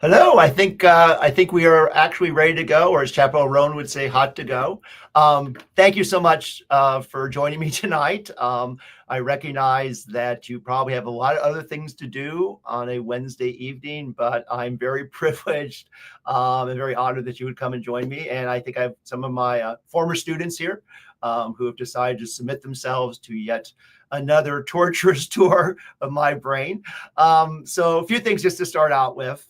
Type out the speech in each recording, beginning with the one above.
Hello, I think we are actually ready to go, or as Chapo Roan would say, hot to go. Thank you so much for joining me tonight. I recognize that you probably have a lot of other things to do on a Wednesday evening, but I'm very privileged and very honored that you would come and join me. And I think I have some of my former students here who have decided to submit themselves to yet another torturous tour of my brain. So a few things just to start out with.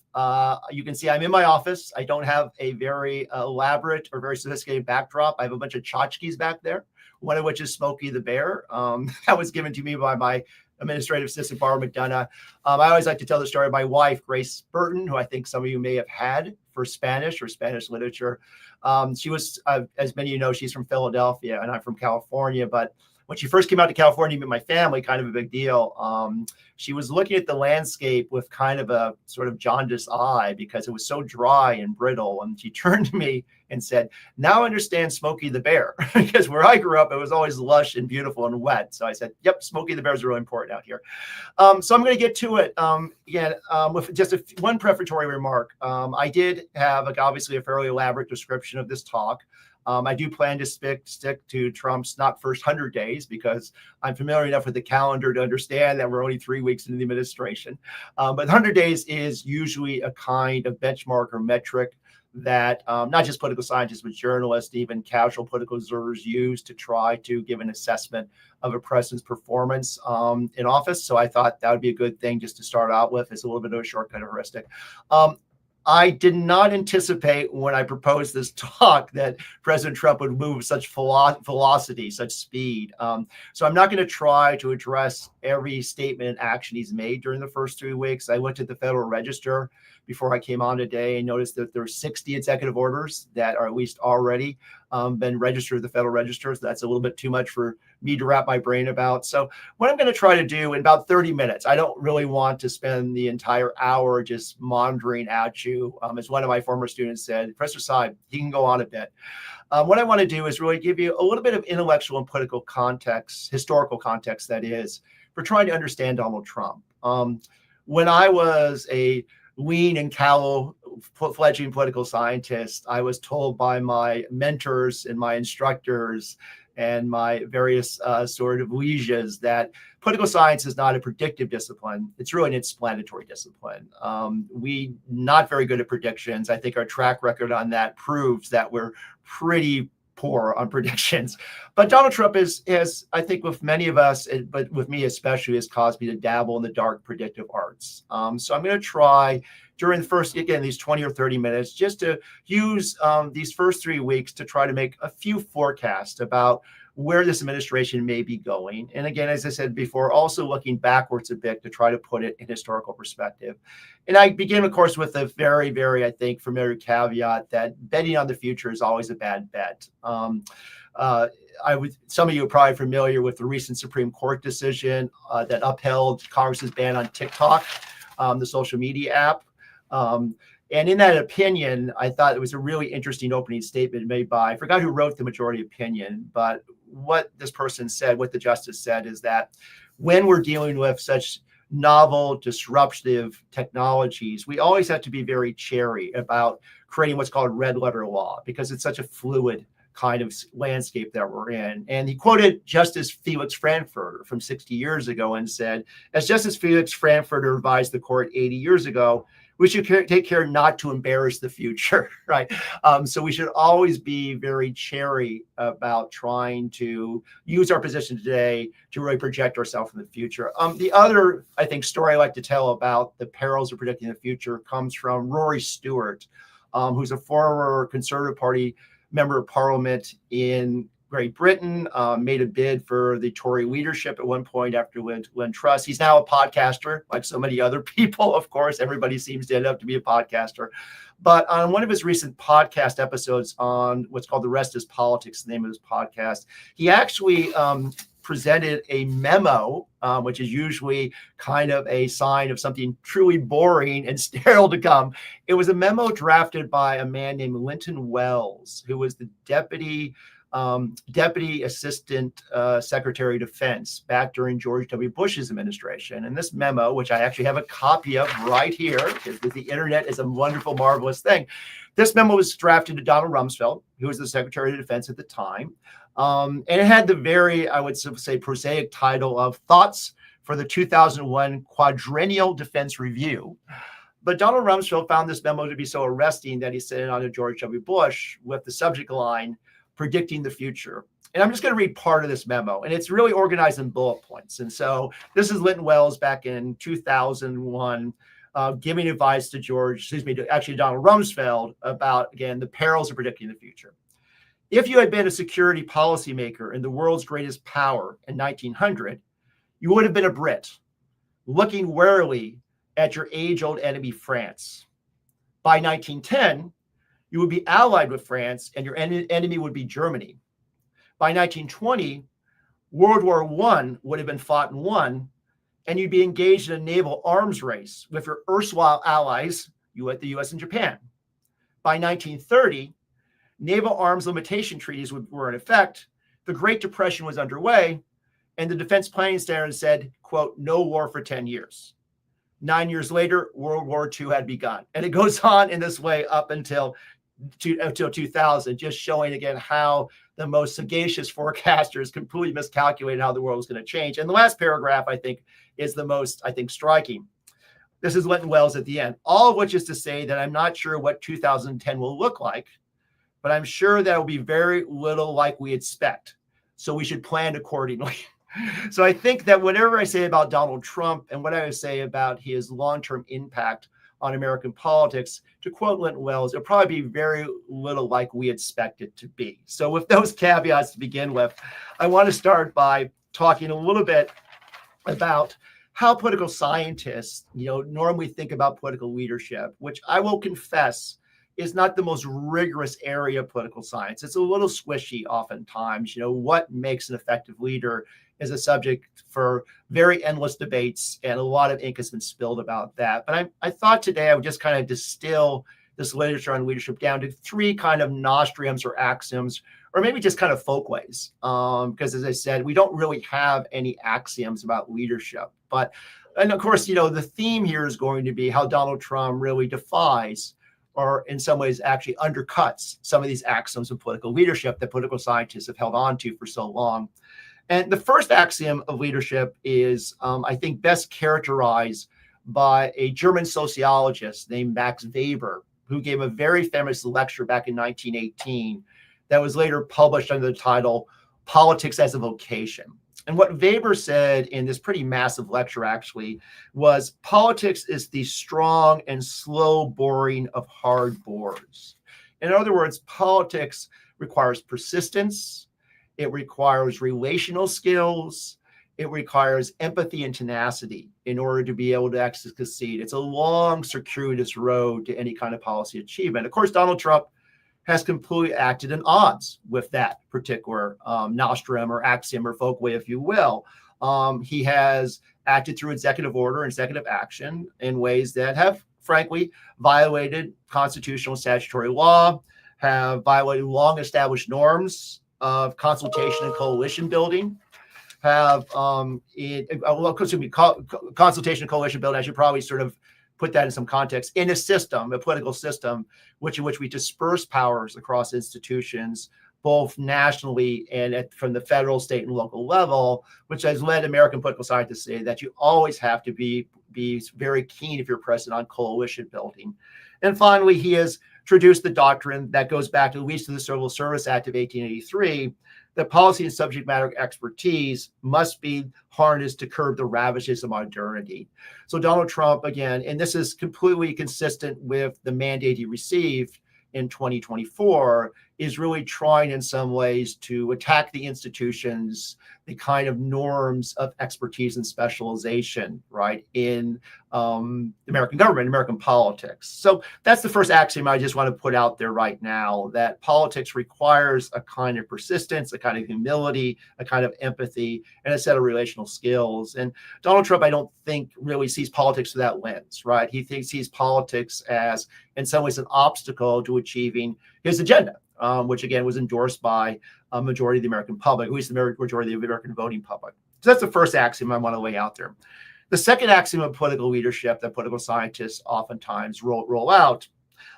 You can see I'm in my office. I don't have a very elaborate or very sophisticated backdrop. I have a bunch of tchotchkes back there, one of which is Smokey the Bear. That was given to me by my administrative assistant, Barbara McDonough. I always like to tell the story of my wife, Grace Burton, who I think some of you may have had for Spanish or Spanish literature. She was, as many of you know, she's from Philadelphia and I'm from California, but when she first came out to California with my family, kind of a big deal. She was looking at the landscape with kind of a sort of jaundiced eye because it was so dry and brittle. And she turned to me and said, "Now I understand Smokey the Bear," because where I grew up, it was always lush and beautiful and wet. So I said, "Yep, Smokey the Bear is really important out here." So I'm going to get to it again with just one prefatory remark. I did have obviously a fairly elaborate description of this talk. I do plan to stick to Trump's not first 100 days because I'm familiar enough with the calendar to understand that we're only 3 weeks into the administration. But 100 days is usually a kind of benchmark or metric that not just political scientists, but journalists, even casual political observers use to try to give an assessment of a president's performance in office. So I thought that would be a good thing just to start out with. It's a little bit of a shortcut heuristic. I did not anticipate when I proposed this talk that President Trump would move with such velocity, such speed. So I'm not going to try to address every statement and action he's made during the first 3 weeks. I looked at the Federal Register before I came on today and noticed that there are 60 executive orders that are at least already been registered at the Federal Register. So that's a little bit too much for me to wrap my brain about. So what I'm going to try to do in about 30 minutes, I don't really want to spend the entire hour just maundering at you. As one of my former students said, Professor Seyb, he can go on a bit. What I want to do is really give you a little bit of intellectual and political context, historical context, that is, for trying to understand Donald Trump. When I was a lean and callow fledgling political scientist, I was told by my mentors and my instructors and my various sort of lieges that political science is not a predictive discipline. It's really an explanatory discipline. We not very good at predictions. I think our track record on that proves that we're pretty poor on predictions. But Donald Trump is, I think with many of us, but with me especially, has caused me to dabble in the dark predictive arts. So I'm going to try during the first, again, these 20 or 30 minutes, just to use these first 3 weeks to try to make a few forecasts about where this administration may be going. And again, as I said before, also looking backwards a bit to try to put it in historical perspective. And I begin, of course, with a very, very, I think, familiar caveat that betting on the future is always a bad bet. Some of you are probably familiar with the recent Supreme Court decision that upheld Congress's ban on TikTok, the social media app. And in that opinion, I thought it was a really interesting opening statement made by, I forgot who wrote the majority opinion, but what this person said, what the justice said, is that when we're dealing with such novel, disruptive technologies, we always have to be very chary about creating what's called red letter law, because it's such a fluid kind of landscape that we're in. And he quoted Justice Felix Frankfurter from 60 years ago and said, as Justice Felix Frankfurter advised the court 80 years ago, we should take care not to embarrass the future, right? So we should always be very chary about trying to use our position today to really project ourselves in the future. The other, I think, story I like to tell about the perils of predicting the future comes from Rory Stewart, who's a former Conservative Party member of Parliament in Great Britain, made a bid for the Tory leadership at one point after Lynn Truss. He's now a podcaster, like so many other people, of course. Everybody seems to end up to be a podcaster. But on one of his recent podcast episodes on what's called The Rest is Politics, the name of his podcast, he actually presented a memo, which is usually kind of a sign of something truly boring and sterile to come. It was a memo drafted by a man named Linton Wells, who was the deputy Deputy Assistant Secretary of Defense back during George W. Bush's administration. And this memo, which I actually have a copy of right here, because the internet is a wonderful, marvelous thing. This memo was drafted to Donald Rumsfeld, who was the Secretary of Defense at the time. And it had the very, I would say, prosaic title of Thoughts for the 2001 Quadrennial Defense Review. But Donald Rumsfeld found this memo to be so arresting that he sent it on to George W. Bush with the subject line, Predicting the Future. And I'm just going to read part of this memo, and it's really organized in bullet points. And so this is Linton Wells back in 2001, giving advice to Donald Rumsfeld about, again, the perils of predicting the future. If you had been a security policymaker in the world's greatest power in 1900, you would have been a Brit, looking warily at your age-old enemy, France. By 1910, you would be allied with France, and your enemy would be Germany. By 1920, World War I would have been fought and won, and you'd be engaged in a naval arms race with your erstwhile allies, the US and Japan. By 1930, naval arms limitation treaties were in effect, the Great Depression was underway, and the Defense Planning Standards said, quote, no war for 10 years. 9 years later, World War II had begun. And it goes on in this way up until 2000, just showing again how the most sagacious forecasters completely miscalculated how the world was going to change. And the last paragraph, I think, is the most, striking. This is Linton Wells at the end, all of which is to say that I'm not sure what 2010 will look like, but I'm sure that will be very little like we expect. So we should plan accordingly. So I think that whatever I say about Donald Trump and what I would say about his long-term impact on American politics, to quote Linton Wells, it'll probably be very little like we expect it to be. So with those caveats to begin with, I want to start by talking a little bit about how political scientists, normally think about political leadership, which I will confess is not the most rigorous area of political science. It's a little squishy oftentimes. What makes an effective leader is a subject for very endless debates, and a lot of ink has been spilled about that. But I thought today I would just kind of distill this literature on leadership down to three kind of nostrums or axioms, or maybe just kind of folkways. Because as I said, we don't really have any axioms about leadership. And of course, the theme here is going to be how Donald Trump really defies, or in some ways actually undercuts, some of these axioms of political leadership that political scientists have held on to for so long. And the first axiom of leadership is, I think, best characterized by a German sociologist named Max Weber, who gave a very famous lecture back in 1918 that was later published under the title Politics as a Vocation. And what Weber said in this pretty massive lecture actually was, politics is the strong and slow boring of hard bores. In other words, politics requires persistence. It requires relational skills. It requires empathy and tenacity in order to be able to actually succeed. It's a long, circuitous road to any kind of policy achievement. Of course, Donald Trump has completely acted in odds with that particular nostrum or axiom or folkway, if you will. He has acted through executive order and executive action in ways that have, frankly, violated constitutional and statutory law, have violated long-established norms of consultation and coalition building, have consultation and coalition building. I should probably sort of put that in some context. In a system, a political system, in which we disperse powers across institutions, both nationally and from the federal, state, and local level, which has led American political scientists to say that you always have to be very keen, if you're president, on coalition building. And finally, he has introduced the doctrine that goes back at least to the Civil Service Act of 1883, that policy and subject matter expertise must be harnessed to curb the ravages of modernity. So Donald Trump, again, and this is completely consistent with the mandate he received in 2024, is really trying in some ways to attack the institutions, the kind of norms of expertise and specialization, right, in American government, American politics. So that's the first axiom I just want to put out there right now, that politics requires a kind of persistence, a kind of humility, a kind of empathy, and a set of relational skills. And Donald Trump, I don't think, really sees politics through that lens, right? He sees politics as, in some ways, an obstacle to achieving his agenda, which again was endorsed by a majority of the American public, at least the majority of the American voting public. So that's the first axiom I want to lay out there. The second axiom of political leadership that political scientists oftentimes roll out,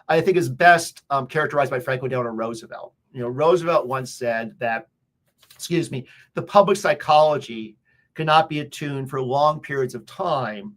I think, is best characterized by Franklin Delano Roosevelt. Roosevelt once said that, the public psychology cannot be attuned for long periods of time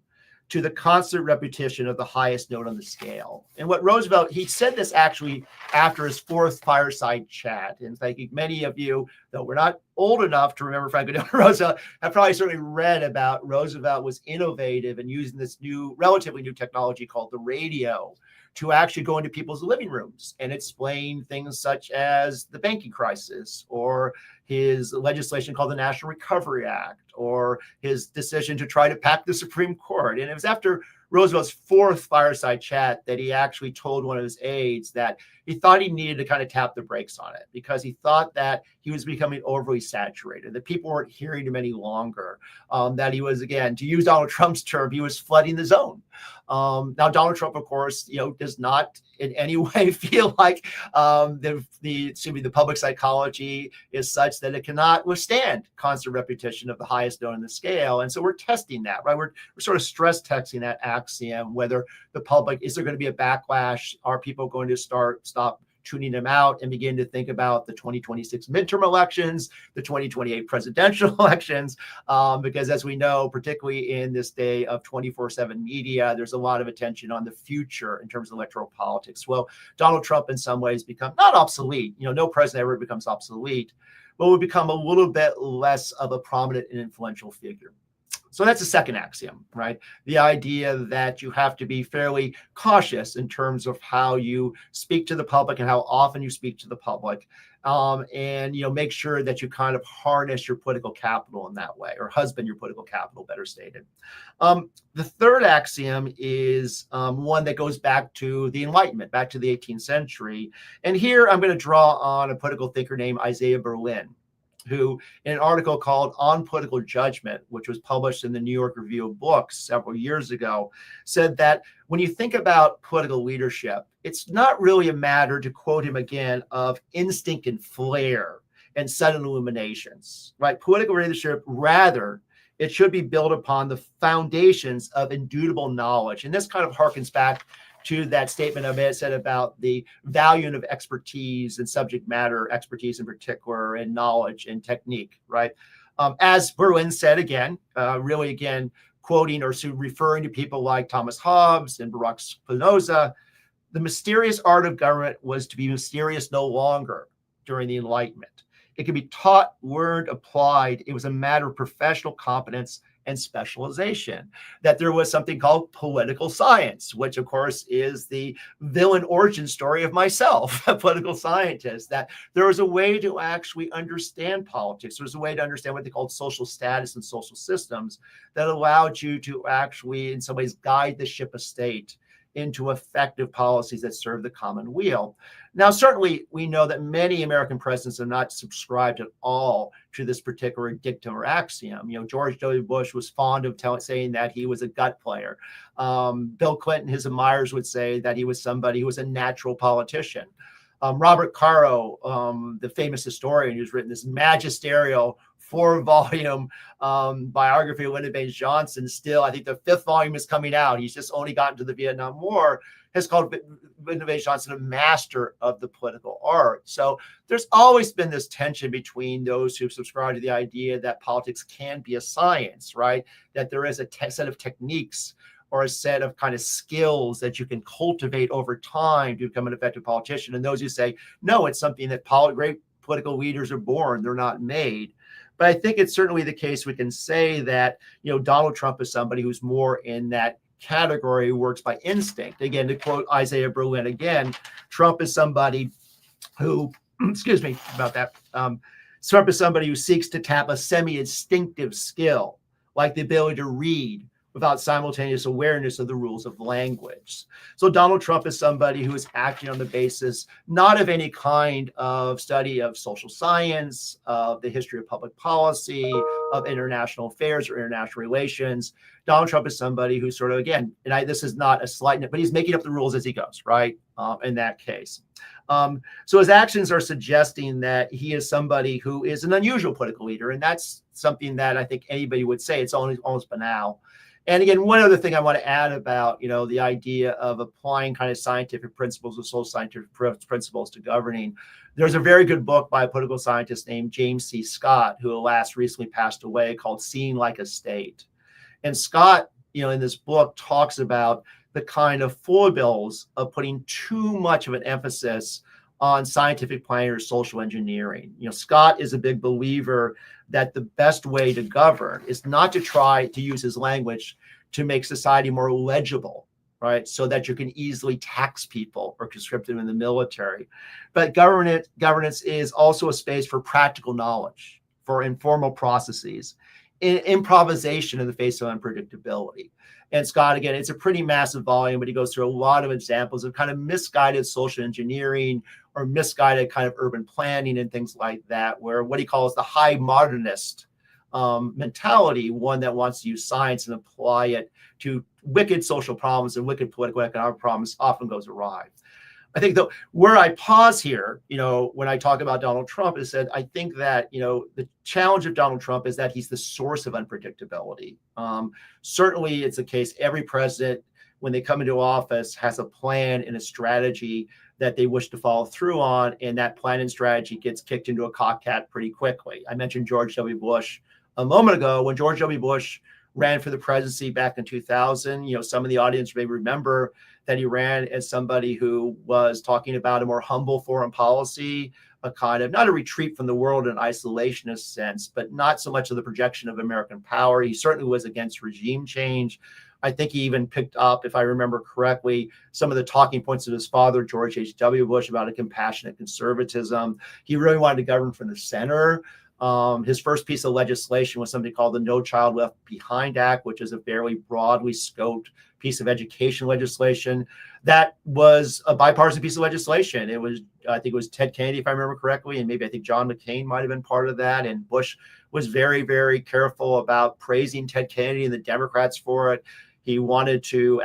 to the constant repetition of the highest note on the scale. And what Roosevelt, he said this actually after his fourth fireside chat. And I think many of you, though we're not old enough to remember Franklin Delano Roosevelt, have probably certainly read about Roosevelt was innovative in using this relatively new technology called the radio to actually go into people's living rooms and explain things such as the banking crisis, or his legislation called the National Recovery Act, or his decision to try to pack the Supreme Court. And it was after Roosevelt's fourth fireside chat that he actually told one of his aides that he thought he needed to kind of tap the brakes on it, because he thought that he was becoming overly saturated, that people weren't hearing him any longer, that he was, again, to use Donald Trump's term, he was flooding the zone. Now, Donald Trump, of course, does not in any way feel like the public psychology is such that it cannot withstand constant repetition of the highest note on the scale. And so we're testing that, right? We're sort of stress testing that axiom, whether the public, is there going to be a backlash? Are people going to stop tuning them out and begin to think about the 2026 midterm elections, the 2028 presidential elections? Because as we know, particularly in this day of 24/7 media, there's a lot of attention on the future in terms of electoral politics. Well, Donald Trump in some ways become not obsolete. No president ever becomes obsolete, but will become a little bit less of a prominent and influential figure. So that's the second axiom, right? The idea that you have to be fairly cautious in terms of how you speak to the public and how often you speak to the public, and make sure that you kind of harness your political capital in that way, or husband your political capital, better stated. The third axiom is one that goes back to the Enlightenment, back to the 18th century. And here I'm going to draw on a political thinker named Isaiah Berlin, who, in an article called On Political Judgment, which was published in the New York Review of Books several years ago, said that when you think about political leadership, it's not really a matter, to quote him again, of instinct and flair and sudden illuminations, right? Political leadership, rather, it should be built upon the foundations of indubitable knowledge. And this kind of harkens back to that statement I said about the value of expertise and subject matter expertise in particular, and knowledge and technique, right? As Berlin said, again, quoting or referring to people like Thomas Hobbes and Baruch Spinoza, the mysterious art of government was to be mysterious no longer during the Enlightenment. It could be taught, learned, applied. It was a matter of professional competence and specialization. That there was something called political science, which of course is the villain origin story of myself, a political scientist, that there was a way to actually understand politics. There was a way to understand what they called social status and social systems that allowed you to actually, in some ways, guide the ship of state into effective policies that serve the common weal. Now, certainly, we know that many American presidents have not subscribed at all to this particular dictum or axiom. George W. Bush was fond of saying that he was a gut player. Bill Clinton, his admirers would say that he was somebody who was a natural politician. Robert Caro, the famous historian who's written this magisterial 4-volume biography of Lyndon Baines Johnson, still, I think the 5th volume is coming out. He's just only gotten to the Vietnam War, has called Lyndon Baines Johnson a master of the political art. So there's always been this tension between those who subscribe to the idea that politics can be a science, right? That there is a set of techniques or a set of kind of skills that you can cultivate over time to become an effective politician. And those who say, no, it's something that great political leaders are born, they're not made. But I think it's certainly the case we can say that, Donald Trump is somebody who's more in that category, who works by instinct. Again, to quote Isaiah Berlin again, Trump is somebody who, excuse me about that, Trump is somebody who seeks to tap a semi-instinctive skill, like the ability to read, without simultaneous awareness of the rules of language. So Donald Trump is somebody who is acting on the basis not of any kind of study of social science, of the history of public policy, of international affairs or international relations. Donald Trump is somebody who sort of, again, and this is not a slight, but he's making up the rules as he goes, right? In that case. So his actions are suggesting that he is somebody who is an unusual political leader. And that's something that I think anybody would say. It's almost banal. And again, one other thing I want to add about, the idea of applying kind of scientific principles or social scientific principles to governing. There's a very good book by a political scientist named James C. Scott, who last recently passed away, called Seeing Like a State. And Scott, in this book talks about the kind of foibles of putting too much of an emphasis on scientific planning or social engineering. Scott is a big believer that the best way to govern is not to try to use his language to make society more legible, right? So that you can easily tax people or conscript them in the military. But governance is also a space for practical knowledge, for informal processes, improvisation in the face of unpredictability. And Scott, again, it's a pretty massive volume, but he goes through a lot of examples of kind of misguided social engineering or misguided kind of urban planning and things like that, where what he calls the high modernist mentality, one that wants to use science and apply it to wicked social problems and wicked political economic problems, often goes awry. I think though where I pause here, when I talk about Donald Trump, is that I think that, the challenge of Donald Trump is that he's the source of unpredictability. Certainly it's the case. Every president, when they come into office, has a plan and a strategy that they wish to follow through on. And that plan and strategy gets kicked into a cockcat pretty quickly. I mentioned George W. Bush a moment ago. When George W. Bush ran for the presidency back in 2000, some of the audience may remember that he ran as somebody who was talking about a more humble foreign policy, a kind of not a retreat from the world in an isolationist sense, but not so much of the projection of American power. He certainly was against regime change. I think he even picked up, if I remember correctly, some of the talking points of his father, George H.W. Bush, about a compassionate conservatism. He really wanted to govern from the center. His first piece of legislation was something called the No Child Left Behind Act, which is a fairly broadly scoped piece of education legislation. That was a bipartisan piece of legislation. I think it was Ted Kennedy, if I remember correctly, and maybe I think John McCain might have been part of that. And Bush was very, very careful about praising Ted Kennedy and the Democrats for it. He wanted to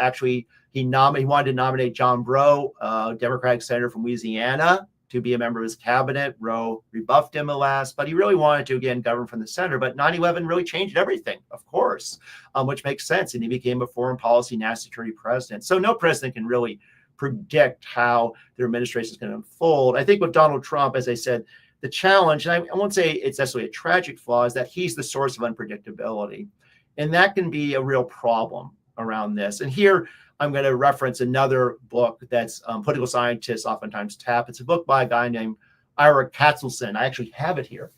nominate John Breaux, a Democratic senator from Louisiana, to be a member of his cabinet. Roe rebuffed him, alas, but he really wanted to, again, govern from the center. But 9/11 really changed everything, of course, which makes sense. And he became a foreign policy national security president. So no president can really predict how their administration is going to unfold. I think with Donald Trump, as I said, the challenge, and I won't say it's necessarily a tragic flaw, is that he's the source of unpredictability. And that can be a real problem around this. And here I'm going to reference another book that's political scientists oftentimes tap. It's a book by a guy named Ira Katzelson. I actually have it here,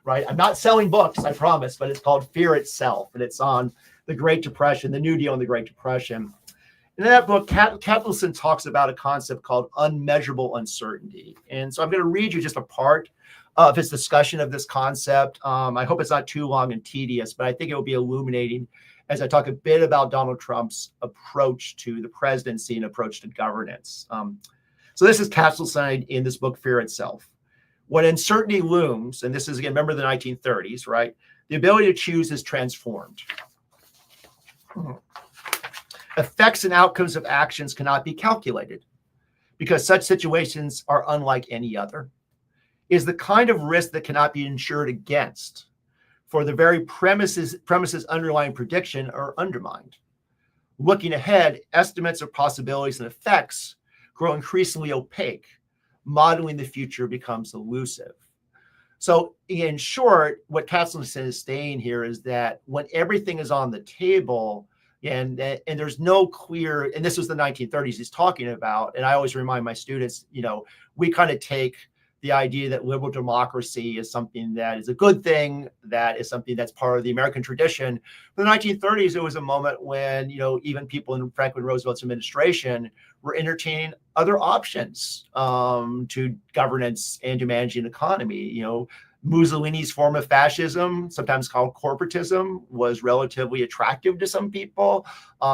right? I'm not selling books, I promise, but it's called Fear Itself. And it's on the Great Depression, the New Deal and the Great Depression. And in that book, Katzelson talks about a concept called unmeasurable uncertainty. And so I'm going to read you just a part of his discussion of this concept. I hope it's not too long and tedious, but I think it will be illuminating as I talk a bit about Donald Trump's approach to the presidency and approach to governance. So this is Katzelson in this book, Fear Itself. When uncertainty looms, and this is, again, remember the 1930s, right? The ability to choose is transformed. Effects and outcomes of actions cannot be calculated because such situations are unlike any other. It is the kind of risk that cannot be insured against, for the very premises underlying prediction are undermined. Looking ahead, estimates of possibilities and effects grow increasingly opaque. Modeling the future becomes elusive. So in short, what Katzelson is saying here is that when everything is on the table and there's no clear, and this was the 1930s he's talking about, and I always remind my students, we kind of take the idea that liberal democracy is something that is a good thing, that is something that's part of the American tradition. In the 1930s, it was a moment when, even people in Franklin Roosevelt's administration were entertaining other options to governance and to managing the economy. Mussolini's form of fascism, sometimes called corporatism, was relatively attractive to some people,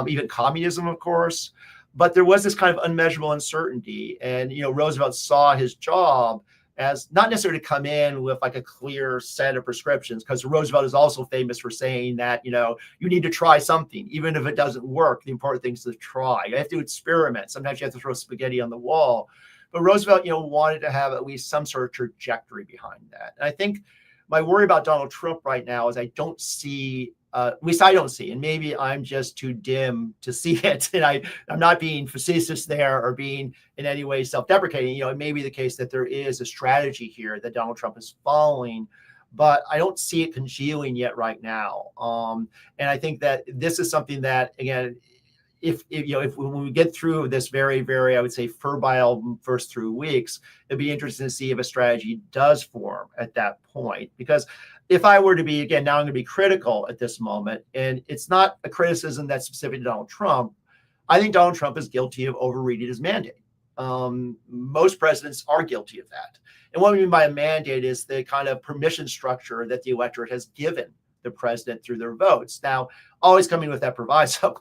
even communism, of course. But there was this kind of unmeasurable uncertainty. And, Roosevelt saw his job as not necessarily to come in with like a clear set of prescriptions, because Roosevelt is also famous for saying that, you need to try something, even if it doesn't work. The important thing is to try. You have to experiment. Sometimes you have to throw spaghetti on the wall. But Roosevelt, wanted to have at least some sort of trajectory behind that. And I think my worry about Donald Trump right now is I don't see, at least I don't see, and maybe I'm just too dim to see it. And I'm not being facetious there or being in any way self-deprecating. It may be the case that there is a strategy here that Donald Trump is following, but I don't see it congealing yet right now. And I think that this is something that, again, if when we get through this very, very, I would say, fertile first 3 weeks, it'd be interesting to see if a strategy does form at that point. Because if I were to be, again, now I'm going to be critical at this moment, and it's not a criticism that's specific to Donald Trump. I think Donald Trump is guilty of overreading his mandate. Most presidents are guilty of that. And what we mean by a mandate is the kind of permission structure that the electorate has given the president through their votes. Now, always coming with that proviso,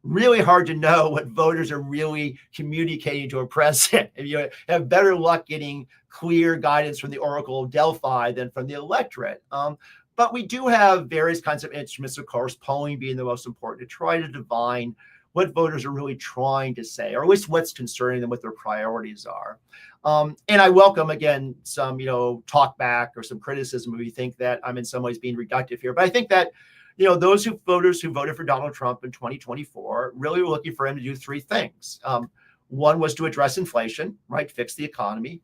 really hard to know what voters are really communicating to a president. And you have better luck getting clear guidance from the Oracle of Delphi than from the electorate. But we do have various kinds of instruments, of course, polling being the most important, to try to divine what voters are really trying to say, or at least what's concerning them, what their priorities are. And I welcome, again, some, talk back or some criticism if you think that I'm in some ways being reductive here. But I think that those voters who voted for Donald Trump in 2024 really were looking for him to do 3 things. One was to address inflation, right? Fix the economy.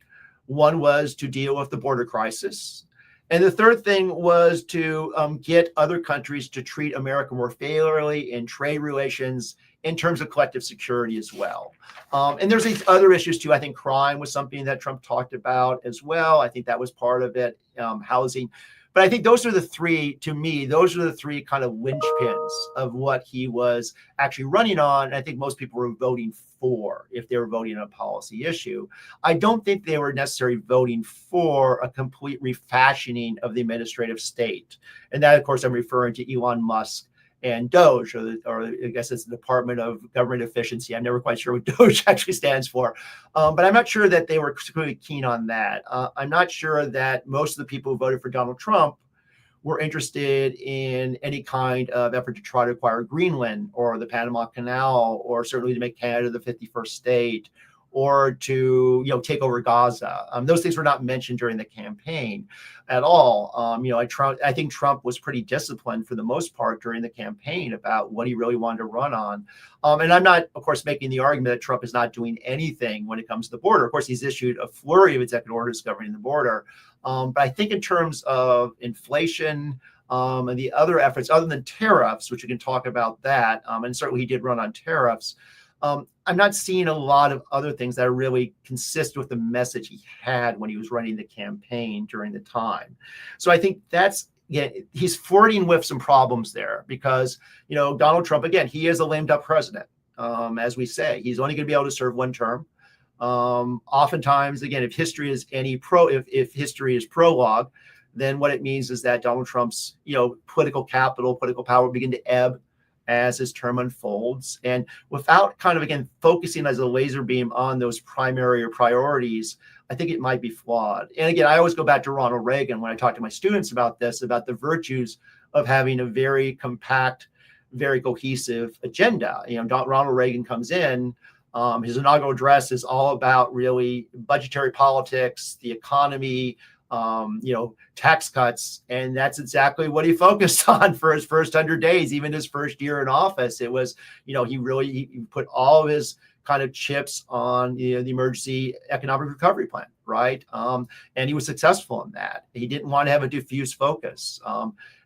One was to deal with the border crisis. And the third thing was to get other countries to treat America more favorably in trade relations in terms of collective security as well. And there's these other issues too. I think crime was something that Trump talked about as well. I think that was part of it, housing. But I think those are the 3, to me, those are the 3 kind of linchpins of what he was actually running on. And I think most people were voting for if they were voting on a policy issue. I don't think they were necessarily voting for a complete refashioning of the administrative state. And that, of course, I'm referring to Elon Musk and DOGE, or I guess it's the Department of Government Efficiency. I'm never quite sure what DOGE actually stands for, but I'm not sure that they were particularly keen on that. I'm not sure that most of the people who voted for Donald Trump were interested in any kind of effort to try to acquire Greenland or the Panama Canal, or certainly to make Canada the 51st state, or to take over Gaza. Those things were not mentioned during the campaign at all. I think Trump was pretty disciplined for the most part during the campaign about what he really wanted to run on. And I'm not, of course, making the argument that Trump is not doing anything when it comes to the border. Of course, he's issued a flurry of executive orders governing the border. But I think in terms of inflation and the other efforts, other than tariffs, which we can talk about that, and certainly he did run on tariffs, I'm not seeing a lot of other things that are really consistent with the message he had when he was running the campaign during the time. So I think he's flirting with some problems there because, Donald Trump, again, he is a lame duck president. As we say, he's only going to be able to serve 1 term. Oftentimes, again, if history is if history is prologue, then what it means is that Donald Trump's, political capital, political power begin to ebb as his term unfolds. And without kind of, again, focusing as a laser beam on those primary or priorities, I think it might be flawed. And again, I always go back to Ronald Reagan when I talk to my students about this, about the virtues of having a very compact, very cohesive agenda. Ronald Reagan comes in, his inaugural address is all about really budgetary politics, the economy, tax cuts. And that's exactly what he focused on for his first 100 days, even his first year in office. It was, he put all of his kind of chips on the emergency economic recovery plan, right? And he was successful in that. He didn't want to have a diffuse focus.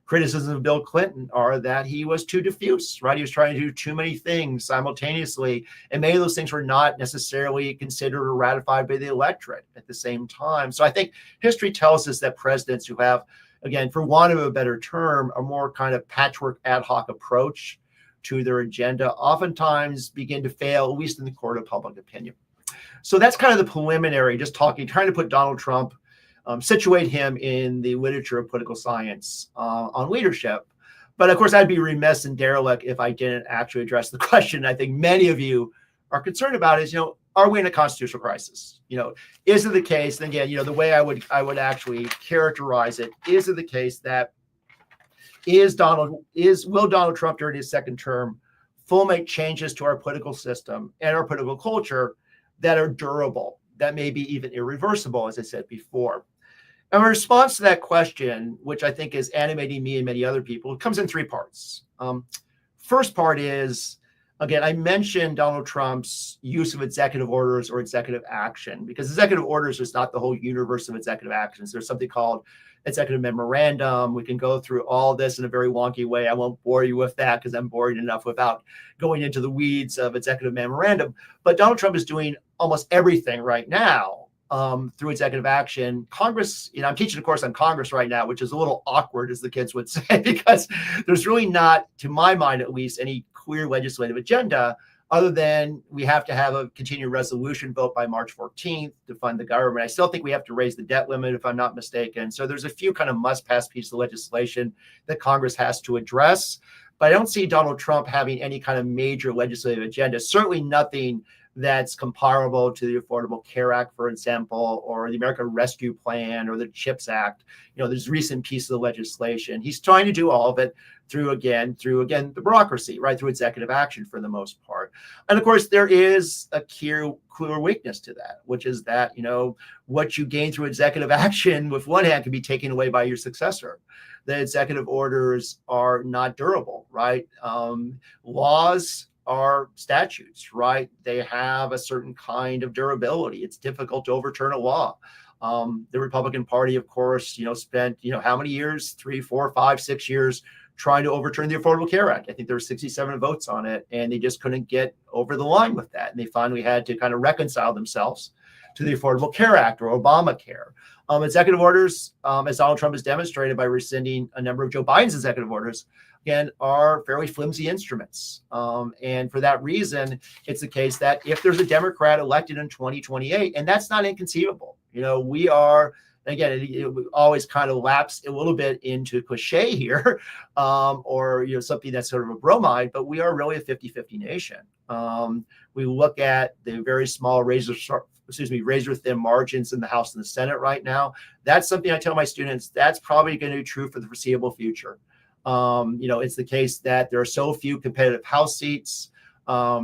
Criticisms of Bill Clinton are that he was too diffuse, right? He was trying to do too many things simultaneously, and many of those things were not necessarily considered or ratified by the electorate at the same time. So I think history tells us that presidents who have, again, for want of a better term, a more kind of patchwork ad hoc approach to their agenda oftentimes begin to fail, at least in the court of public opinion. So that's kind of the preliminary, just trying to put Donald Trump, situate him in the literature of political science on leadership. But of course, I'd be remiss and derelict if I didn't actually address the question I think many of you are concerned about is, are we in a constitutional crisis? Is it the case? And again, the way I would actually characterize it, is it the case that will Donald Trump during his second term make changes to our political system and our political culture that are durable, that may be even irreversible, as I said before? And my response to that question, which I think is animating me and many other people, it comes in three parts. First part is, again, I mentioned Donald Trump's use of executive orders or executive action, because executive orders is not the whole universe of executive actions. There's something called executive memorandum. We can go through all this in a very wonky way. I won't bore you with that because I'm bored enough without going into the weeds of executive memorandum. But Donald Trump is doing almost everything right now through executive action. Congress, I'm teaching a course on Congress right now, which is a little awkward, as the kids would say, because there's really not, to my mind at least, any clear legislative agenda other than we have to have a continuing resolution vote by March 14th to fund the government. I still think we have to raise the debt limit, if I'm not mistaken. So there's a few kind of must-pass pieces of legislation that Congress has to address. But I don't see Donald Trump having any kind of major legislative agenda, certainly nothing that's comparable to the Affordable Care Act, for example, or the American Rescue Plan or the CHIPS Act. There's recent pieces of legislation. He's trying to do all of it through the bureaucracy, right, through executive action for the most part. And of course, there is a clear weakness to that, which is that, what you gain through executive action with one hand can be taken away by your successor. The executive orders are not durable, right? Laws are statutes, right? They have a certain kind of durability. It's difficult to overturn a law. The Republican Party, of course, spent, how many years? 3, 4, 5, 6 years trying to overturn the Affordable Care Act. I think there were 67 votes on it, and they just couldn't get over the line with that. And they finally had to kind of reconcile themselves to the Affordable Care Act or Obamacare. Executive orders, as Donald Trump has demonstrated by rescinding a number of Joe Biden's executive orders, again, are fairly flimsy instruments. And for that reason, it's the case that if there's a Democrat elected in 2028, and that's not inconceivable, we are, again, it always kind of lapse a little bit into cliche here, or something that's sort of a bromide, but we are really a 50-50 nation. We look at the very small razor-thin margins in the House and the Senate right now. That's something I tell my students, that's probably going to be true for the foreseeable future. It's the case that there are so few competitive House seats,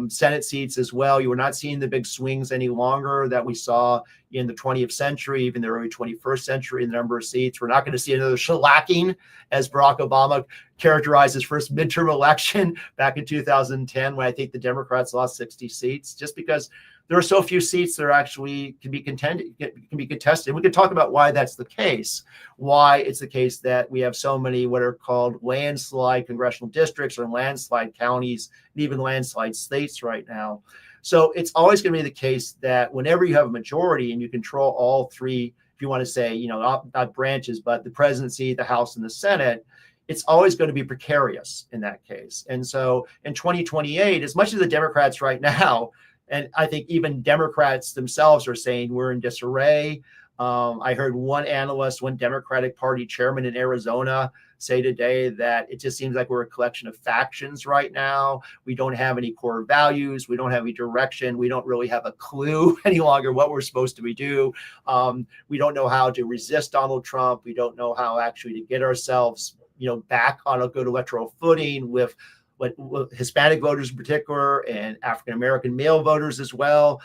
Senate seats as well. You are not seeing the big swings any longer that we saw in the 20th century, even the early 21st century, in the number of seats. We're not going to see another shellacking, as Barack Obama characterized his first midterm election back in 2010, when I think the Democrats lost 60 seats, just because there are so few seats that are actually can be contested. We can talk about why that's the case, why it's the case that we have so many what are called landslide congressional districts or landslide counties and even landslide states right now. So it's always going to be the case that whenever you have a majority and you control all three, if you want to say, not branches, but the presidency, the House, and the Senate, it's always going to be precarious in that case. And so in 2028, as much as the Democrats right now, and I think even Democrats themselves are saying we're in disarray. I heard one Democratic Party chairman in Arizona say today that it just seems like we're a collection of factions right now. We don't have any core values. We don't have any direction. We don't really have a clue any longer what we're supposed to do. We don't know how to resist Donald Trump. We don't know how actually to get ourselves, back on a good electoral footing with Hispanic voters in particular and African-American male voters as well.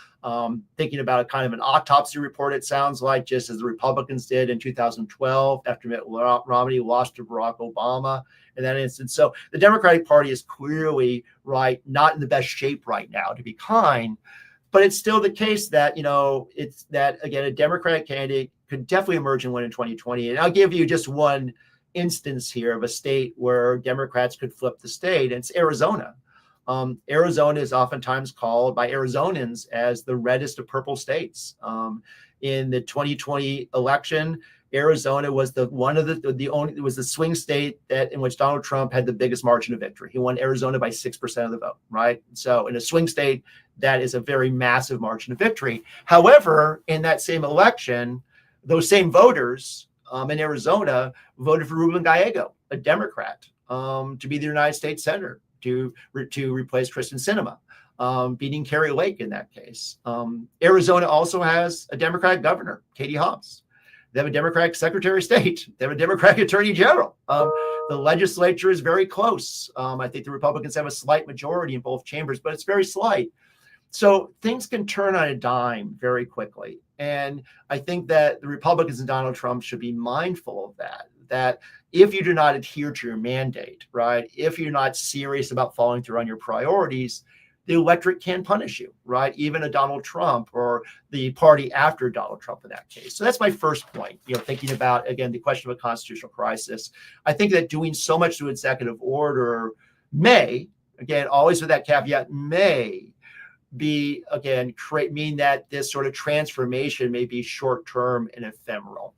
Thinking about a kind of an autopsy report, it sounds like, just as the Republicans did in 2012 after Mitt Romney lost to Barack Obama in that instance. So the Democratic Party is clearly not in the best shape right now, to be kind, but it's still the case that, it's that, again, a Democratic candidate could definitely emerge and win in 2020. And I'll give you just one instance here of a state where Democrats could flip the state, and it's Arizona. Arizona is oftentimes called by Arizonans as the reddest of purple states. In the 2020 election, Arizona was the swing state in which Donald Trump had the biggest margin of victory. He won Arizona by 6% of the vote, right? So in a swing state, that is a very massive margin of victory. However, in that same election, those same voters in Arizona voted for Ruben Gallego, a Democrat, to be the United States Senator. to replace Kristen Sinema, beating Kerry Lake in that case. Arizona also has a Democratic governor, Katie Hobbs. They have a Democratic Secretary of State. They have a Democratic Attorney General. The legislature is very close. I think the Republicans have a slight majority in both chambers, but it's very slight. So things can turn on a dime very quickly. And I think that the Republicans and Donald Trump should be mindful of that if you do not adhere to your mandate, right, if you're not serious about following through on your priorities, the electorate can punish you, right? Even a Donald Trump or the party after Donald Trump in that case. So that's my first point, thinking about, again, the question of a constitutional crisis. I think that doing so much to executive order may, again, always with that caveat, may be, again, mean that this sort of transformation may be short-term and ephemeral.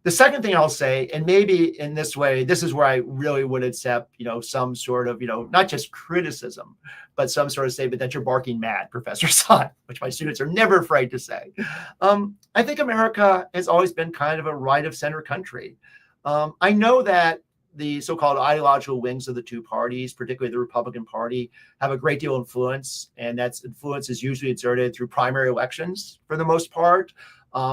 The second thing I'll say, and maybe in this way, this is where I really would accept, some sort of, not just criticism, but some sort of statement that you're barking mad, Professor Sun, which my students are never afraid to say. I think America has always been kind of a right of center country. I know that the so-called ideological wings of the two parties, particularly the Republican Party, have a great deal of influence, and that influence is usually exerted through primary elections for the most part.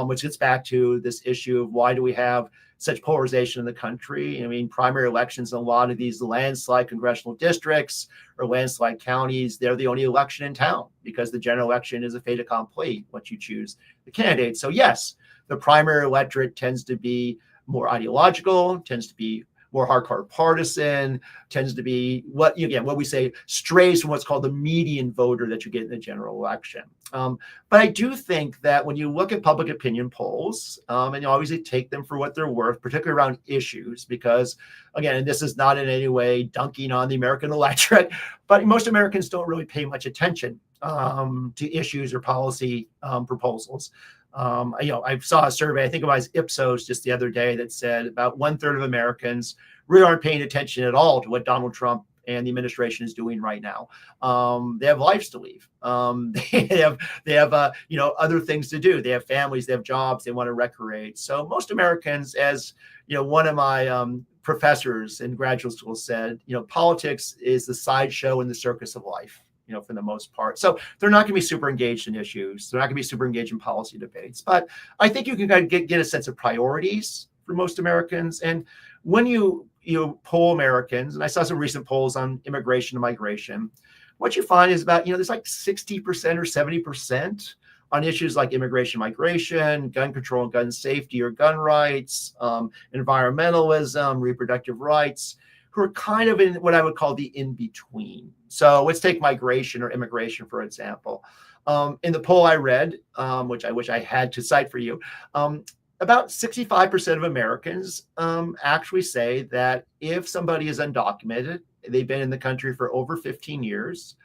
Which gets back to this issue of why do we have such polarization in the country? I mean, primary elections in a lot of these landslide congressional districts or landslide counties, they're the only election in town because the general election is a fait accompli once you choose the candidate. So yes, the primary electorate tends to be more ideological, tends to be more hardcore partisan, tends to be what we say strays from what's called the median voter that you get in the general election. But I do think that when you look at public opinion polls, and you obviously take them for what they're worth, particularly around issues, because again, and this is not in any way dunking on the American electorate, but most Americans don't really pay much attention to issues or policy proposals. I saw a survey, I think it was Ipsos just the other day, that said about 1/3 of Americans really aren't paying attention at all to what Donald Trump and the administration is doing right now. They have lives to lead. They have other things to do. They have families, they have jobs, they want to recreate. So most Americans, as one of my professors in graduate school said, politics is the sideshow and the circus of life. For the most part. So they're not going to be super engaged in issues. They're not going to be super engaged in policy debates. But I think you can kind of get a sense of priorities for most Americans. And when you poll Americans, and I saw some recent polls on immigration and migration, what you find is about, there's like 60% or 70% on issues like immigration, migration, gun control and gun safety or gun rights, environmentalism, reproductive rights, who are kind of in what I would call the in-between. So let's take migration or immigration, for example. In the poll I read, which I wish I had to cite for you, about 65% of Americans actually say that if somebody is undocumented, they've been in the country for over 15 years,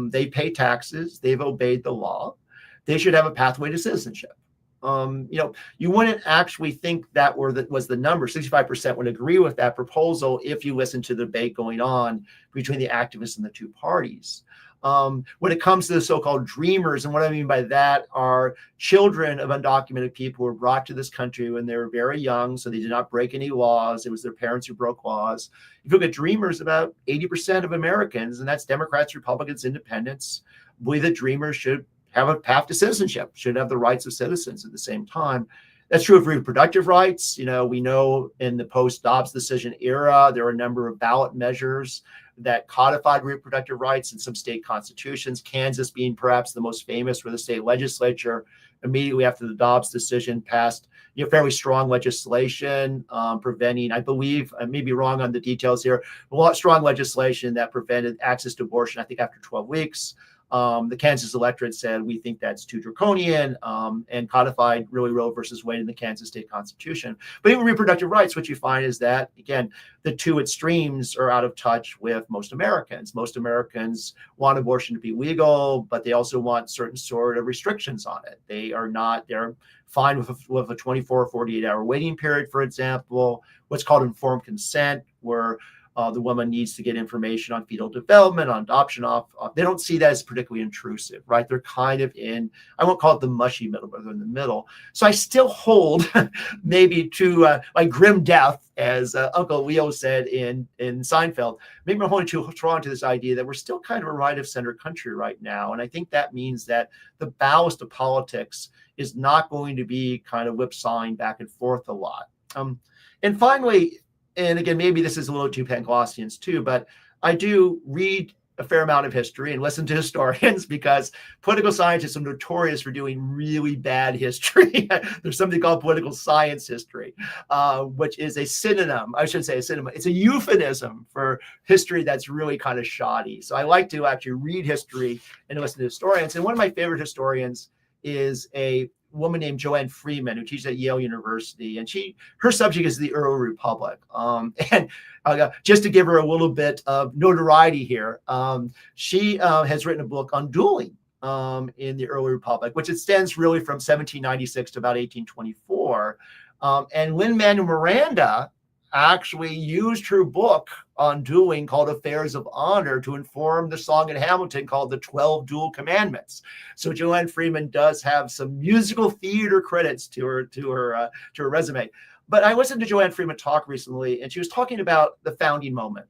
they pay taxes, they've obeyed the law, they should have a pathway to citizenship. You wouldn't actually think that was the number. 65% would agree with that proposal if you listen to the debate going on between the activists and the two parties. When it comes to the so-called dreamers, and what I mean by that are children of undocumented people who were brought to this country when they were very young, so they did not break any laws. It was their parents who broke laws. If you look at dreamers, about 80% of Americans, and that's Democrats, Republicans, Independents, believe that dreamers should have a path to citizenship, should have the rights of citizens at the same time. That's true of reproductive rights. We know in the post-Dobbs decision era, there were a number of ballot measures that codified reproductive rights in some state constitutions, Kansas being perhaps the most famous, where the state legislature immediately after the Dobbs decision passed fairly strong legislation preventing, I believe, I may be wrong on the details here, a lot strong legislation that prevented access to abortion, I think after 12 weeks. The Kansas electorate said, we think that's too draconian, and codified really Roe versus Wade in the Kansas state constitution. But even reproductive rights, what you find is that, again, the two extremes are out of touch with most Americans. Most Americans want abortion to be legal, but they also want certain sort of restrictions on it. They're fine with a 24 or 48 hour waiting period, for example, what's called informed consent, where The woman needs to get information on fetal development, on adoption off. They don't see that as particularly intrusive, right? They're kind of in, I won't call it the mushy middle, but they're in the middle. So I still hold maybe to like grim death, as Uncle Leo said in Seinfeld. Maybe I'm holding too strong to this idea that we're still kind of a right of center country right now. And I think that means that the ballast of politics is not going to be kind of whipsawing back and forth a lot. And finally, and again, maybe this is a little too Panglossians too, but I do read a fair amount of history and listen to historians because political scientists are notorious for doing really bad history. There's something called political science history, which is a synonym. I shouldn't say a synonym. It's a euphemism for history that's really kind of shoddy. So I like to actually read history and listen to historians. And one of my favorite historians is a woman named Joanne Freeman, who teaches at Yale University, and her subject is the early republic. And just to give her a little bit of notoriety here, she has written a book on dueling in the early republic, which extends really from 1796 to about 1824. And Lin-Manuel Miranda actually used her book on dueling called Affairs of Honor to inform the song in Hamilton called the 12 Duel Commandments. So Joanne Freeman does have some musical theater credits to her resume. But I listened to Joanne Freeman talk recently, and she was talking about the founding moment.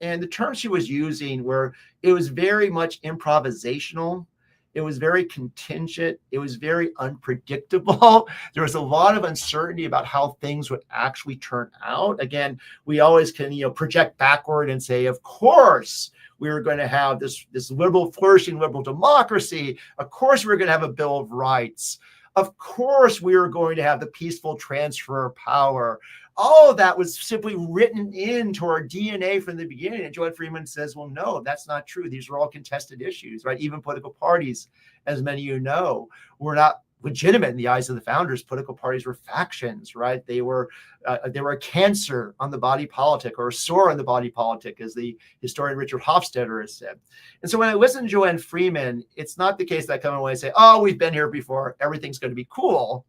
And the terms she was using were, it was very much improvisational. It was very contingent. It was very unpredictable. There was a lot of uncertainty about how things would actually turn out. Again, we always can, project backward and say, of course, we were going to have this liberal, flourishing liberal democracy. Of course, we were going to have a Bill of Rights. Of course, we were going to have the peaceful transfer of power. All of that was simply written into our DNA from the beginning. And Joanne Freeman says, well, no, that's not true. These are all contested issues, right? Even political parties, as many of you know, were not legitimate in the eyes of the founders. Political parties were factions, right? They were a cancer on the body politic, or a sore on the body politic, as the historian Richard Hofstadter has said. And so when I listen to Joanne Freeman, it's not the case that I come away and say, oh, we've been here before, everything's going to be cool.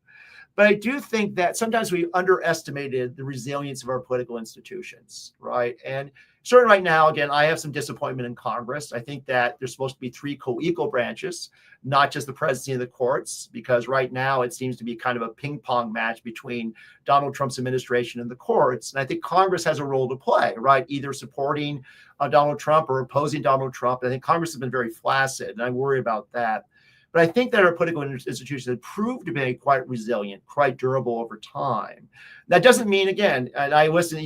But I do think that sometimes we underestimated the resilience of our political institutions, right? And certainly right now, again, I have some disappointment in Congress. I think that there's supposed to be 3 co-equal branches, not just the presidency and the courts, because right now it seems to be kind of a ping pong match between Donald Trump's administration and the courts. And I think Congress has a role to play, right? Either supporting Donald Trump or opposing Donald Trump. I think Congress has been very flaccid, and I worry about that. But I think that our political institutions have proved to be quite resilient, quite durable over time. That doesn't mean, again, and I listen,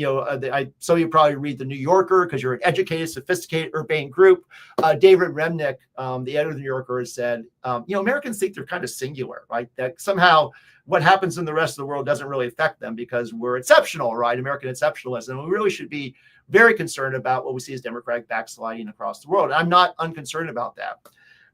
some of you probably read The New Yorker because you're an educated, sophisticated, urbane group. David Remnick, the editor of The New Yorker, has said, Americans think they're kind of singular, right? That somehow what happens in the rest of the world doesn't really affect them because we're exceptional, right? American exceptionalism. And we really should be very concerned about what we see as democratic backsliding across the world. And I'm not unconcerned about that.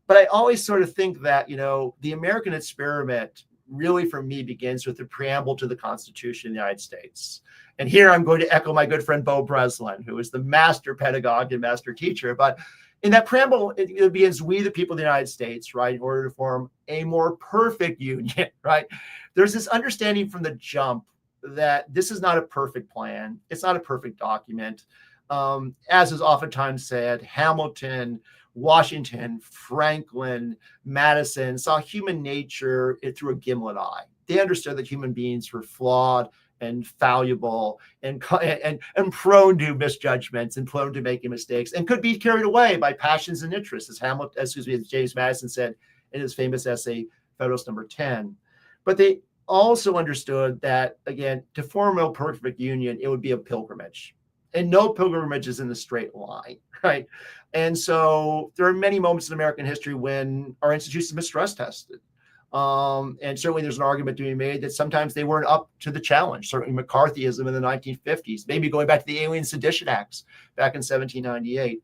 But I always sort of think that, the American experiment really, for me, begins with the preamble to the Constitution of the United States. And here I'm going to echo my good friend Bo Breslin, who is the master pedagogue and master teacher. But in that preamble, it begins, we, the people of the United States, right, in order to form a more perfect union, right? There's this understanding from the jump that this is not a perfect plan. It's not a perfect document. As is oftentimes said, Hamilton, Washington, Franklin, Madison saw human nature through a gimlet eye. They understood that human beings were flawed and fallible and prone to misjudgments and prone to making mistakes and could be carried away by passions and interests, as James Madison said in his famous essay, Federalist Number 10. But they also understood that, again, to form a perfect union, it would be a pilgrimage. And no pilgrimage is in the straight line, right? And so there are many moments in American history when our institutions have been stress tested. And certainly there's an argument to be made that sometimes they weren't up to the challenge. Certainly McCarthyism in the 1950s, maybe going back to the Alien Sedition Acts back in 1798.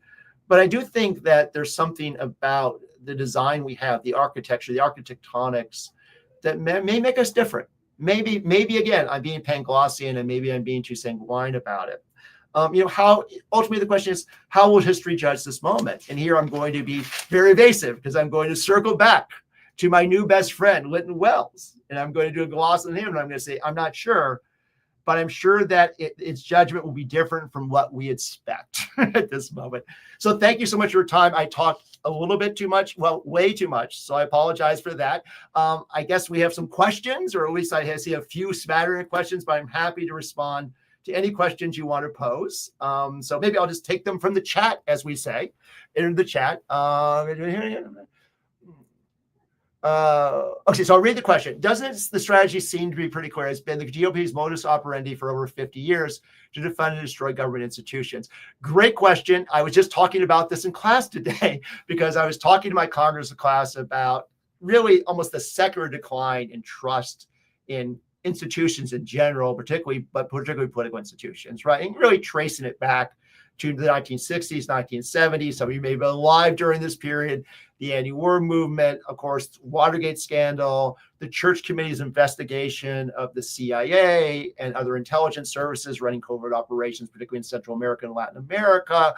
But I do think that there's something about the design we have, the architecture, the architectonics, that may make us different. Maybe again, I'm being Panglossian and maybe I'm being too sanguine about it. How ultimately the question is, how will history judge this moment? And here I'm going to be very evasive because I'm going to circle back to my new best friend, Lytton Wells. And I'm going to do a gloss on him. And I'm going to say, I'm not sure. but I'm sure that its judgment will be different from what we expect at this moment. So thank you so much for your time. I talked a little bit too much, well, way too much. So I apologize for that. I guess we have some questions, or at least I see a few smattering of questions, but I'm happy to respond to any questions you want to pose. So maybe I'll just take them from the chat, as we say, in the chat. Okay, so I'll read the question. Doesn't the strategy seem to be pretty clear? It's been the GOP's modus operandi for over 50 years to defund and destroy government institutions. Great question. I was just talking about this in class today because I was talking to my Congress class about really almost the secular decline in trust in institutions in general, particularly political institutions, right? And really tracing it back to the 1960s, 1970s. Some of you may have been alive during this period. The anti-war movement, of course, Watergate scandal, the Church Committee's investigation of the CIA and other intelligence services running covert operations, particularly in Central America and Latin America,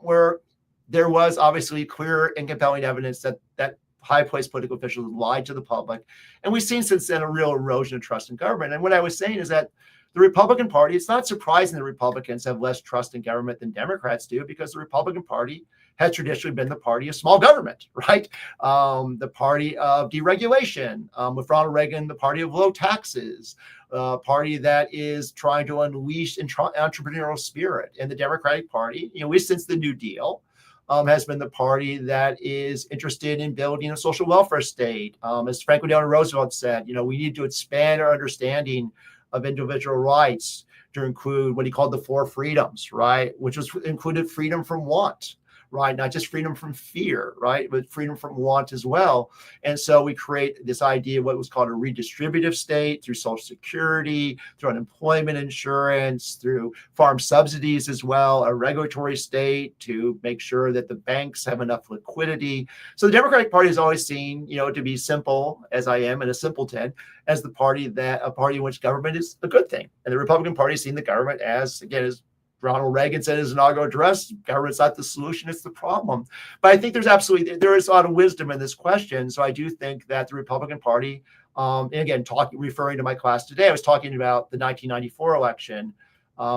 where there was obviously clear and compelling evidence that high-placed political officials lied to the public. And we've seen since then a real erosion of trust in government. And what I was saying is that the Republican Party, it's not surprising that Republicans have less trust in government than Democrats do, because the Republican Party has traditionally been the party of small government, right? The party of deregulation, with Ronald Reagan, the party of low taxes, party that is trying to unleash entrepreneurial spirit. And the Democratic Party, at least since the New Deal, has been the party that is interested in building a social welfare state. As Franklin Delano Roosevelt said, we need to expand our understanding of individual rights to include what he called the four freedoms, right? Which included freedom from want, right? Not just freedom from fear, right? But freedom from want as well. And so we create this idea of what was called a redistributive state through Social Security, through unemployment insurance, through farm subsidies as well, a regulatory state to make sure that the banks have enough liquidity. So the Democratic Party is always seen, to be simple, as I am, and a simpleton, as a party in which government is a good thing. And the Republican Party is seen the government as, again, as Ronald Reagan said in his inaugural address, government's not the solution, it's the problem. But I think there is a lot of wisdom in this question. So I do think that the Republican Party, and again, referring to my class today, I was talking about the 1994 election,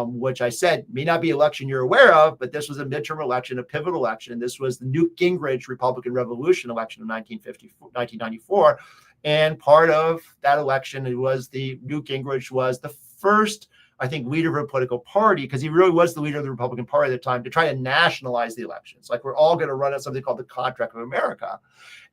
which I said may not be an election you're aware of, but this was a midterm election, a pivotal election. This was the Newt Gingrich Republican Revolution election of 1994. And part of that election, Newt Gingrich was the first, I think, leader of a political party, because he really was the leader of the Republican Party at the time, to try to nationalize the elections. Like, we're all going to run on something called the Contract of America.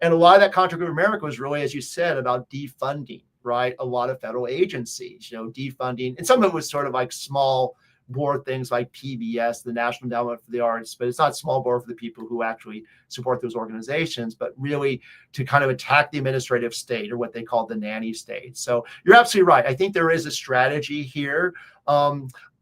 And a lot of that Contract of America was really, as you said, about defunding, right? A lot of federal agencies, defunding. And some of it was sort of like small bore things like PBS, the National Endowment for the Arts, but it's not small bore for the people who actually support those organizations, but really to kind of attack the administrative state, or what they call the nanny state. So you're absolutely right. I think there is a strategy here.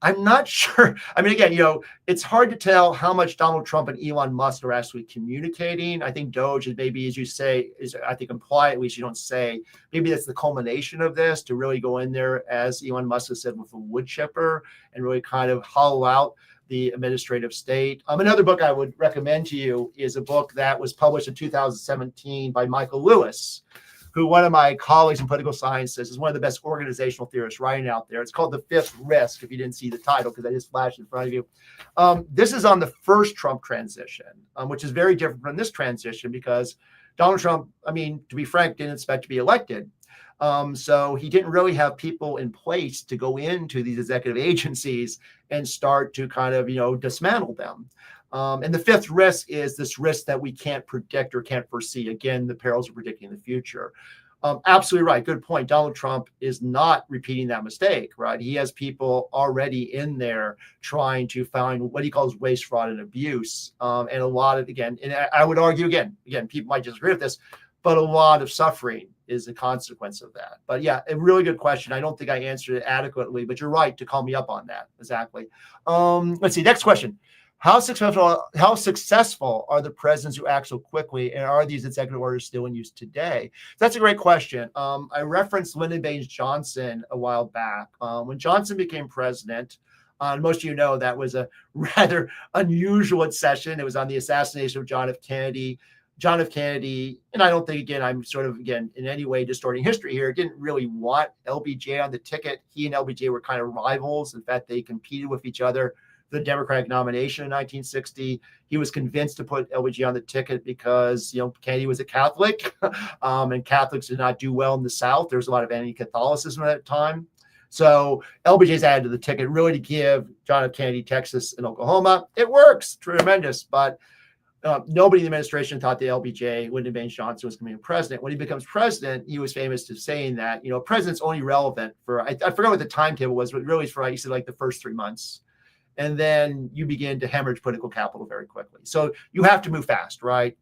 I'm not sure. I mean, again, it's hard to tell how much Donald Trump and Elon Musk are actually communicating. I think Doge is maybe, as you say, is, I think, implied, at least you don't say, maybe that's the culmination of this, to really go in there, as Elon Musk has said, with a wood chipper and really kind of hollow out the administrative state. Another book I would recommend to you is a book that was published in 2017 by Michael Lewis, who one of my colleagues in political science says is one of the best organizational theorists writing out there. It's called The Fifth Risk, if you didn't see the title, because I just flashed in front of you. This is on the first Trump transition, which is very different from this transition, because Donald Trump, to be frank, didn't expect to be elected. So he didn't really have people in place to go into these executive agencies and start to kind of, dismantle them. And the fifth risk is this risk that we can't predict or can't foresee. Again, the perils of predicting the future. Absolutely right. Good point. Donald Trump is not repeating that mistake, right? He has people already in there trying to find what he calls waste, fraud, and abuse. And a lot of, again, and I would argue, again, people might disagree with this, but a lot of suffering is a consequence of that. But yeah, a really good question. I don't think I answered it adequately, but you're right to call me up on that. Exactly. Let's see. Next question. How successful are the presidents who act so quickly, and are these executive orders still in use today? That's a great question. I referenced Lyndon Baines Johnson a while back. When Johnson became president, most of you know that was a rather unusual session. It was on the assassination of John F. Kennedy. John F. Kennedy, and I don't think, again, I'm sort of, again, in any way distorting history here, didn't really want LBJ on the ticket. He and LBJ were kind of rivals. In fact, they competed with each other for the Democratic nomination in 1960. He was convinced to put LBJ on the ticket because, Kennedy was a Catholic, and Catholics did not do well in the South. There was a lot of anti-Catholicism at that time. So LBJ's added to the ticket really to give John F. Kennedy Texas and Oklahoma. It works, tremendous, but nobody in the administration thought that LBJ, Lyndon Baines Johnson, was going to be president. When he becomes president, he was famous to saying that, president's only relevant for, I forgot what the timetable was, but really it's for, he said, like the first 3 months. And then you begin to hemorrhage political capital very quickly. So you have to move fast, right?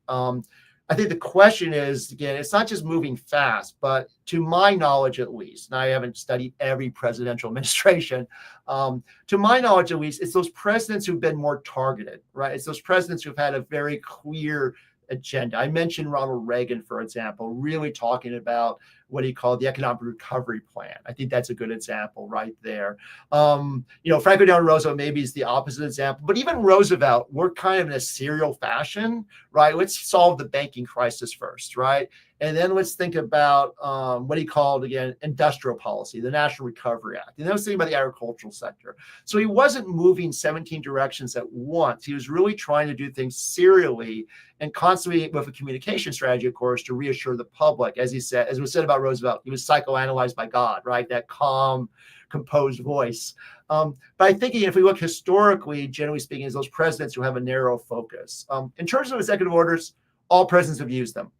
I think the question is, again, it's not just moving fast, but to my knowledge, at least, and I haven't studied every presidential administration, to my knowledge, at least, it's those presidents who've been more targeted, right? It's those presidents who've had a very clear agenda. I mentioned Ronald Reagan, for example, really talking about what he called the economic recovery plan. I think that's a good example right there. Franklin Delano Roosevelt maybe is the opposite example, but even Roosevelt, we're kind of in a serial fashion, right? Let's solve the banking crisis first, right? And then let's think about what he called, again, industrial policy, the National Recovery Act. And then let's think about the agricultural sector. So he wasn't moving 17 directions at once. He was really trying to do things serially and constantly with a communication strategy, of course, to reassure the public. As he said, as was said about Roosevelt, he was psychoanalyzed by God, right? That calm, composed voice. But I think if we look historically, generally speaking, is those presidents who have a narrow focus. In terms of executive orders, all presidents have used them.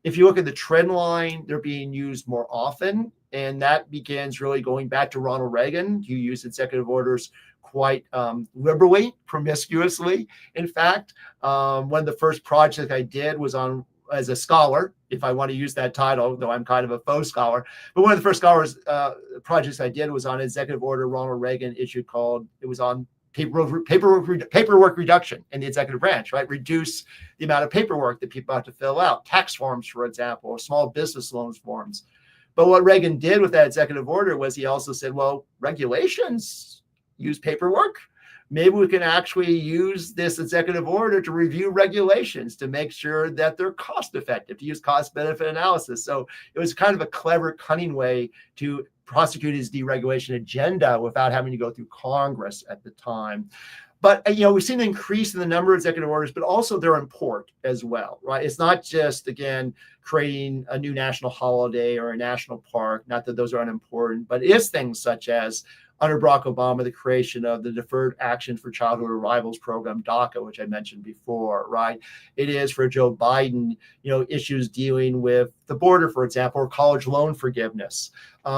If you look at the trend line, they're being used more often. And that begins really going back to Ronald Reagan, who used executive orders quite liberally, promiscuously. In fact, one of the first projects I did was on as a scholar, if I want to use that title, though I'm kind of a faux scholar. But one of the first projects I did was on an executive order Ronald Reagan issued it was on paperwork reduction in the executive branch, right? Reduce the amount of paperwork that people have to fill out, tax forms, for example, or small business loans forms. But what Reagan did with that executive order was he also said, well, regulations use paperwork. Maybe we can actually use this executive order to review regulations to make sure that they're cost effective, to use cost benefit analysis. So it was kind of a clever, cunning way to prosecute his deregulation agenda without having to go through Congress at the time. But, we've seen an increase in the number of executive orders, but also their import as well, right? It's not just, again, creating a new national holiday or a national park, not that those are unimportant, but it is things such as under Barack Obama, the creation of the Deferred Action for Childhood Arrivals program, DACA, which I mentioned before, right? It is for Joe Biden, issues dealing with the border, for example, or college loan forgiveness.